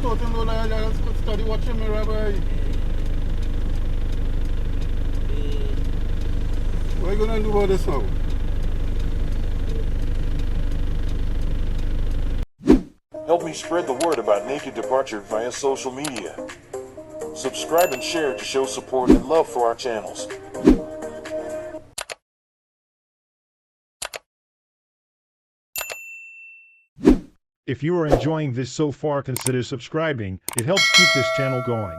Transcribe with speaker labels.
Speaker 1: thought him know that I just could study watching mirror, boy. What are you gonna do about this now?
Speaker 2: Help me spread the word about Naked Departure via social media. Subscribe and share to show support and love for our channels.
Speaker 3: If you are enjoying this so far, consider subscribing. It helps keep this channel going.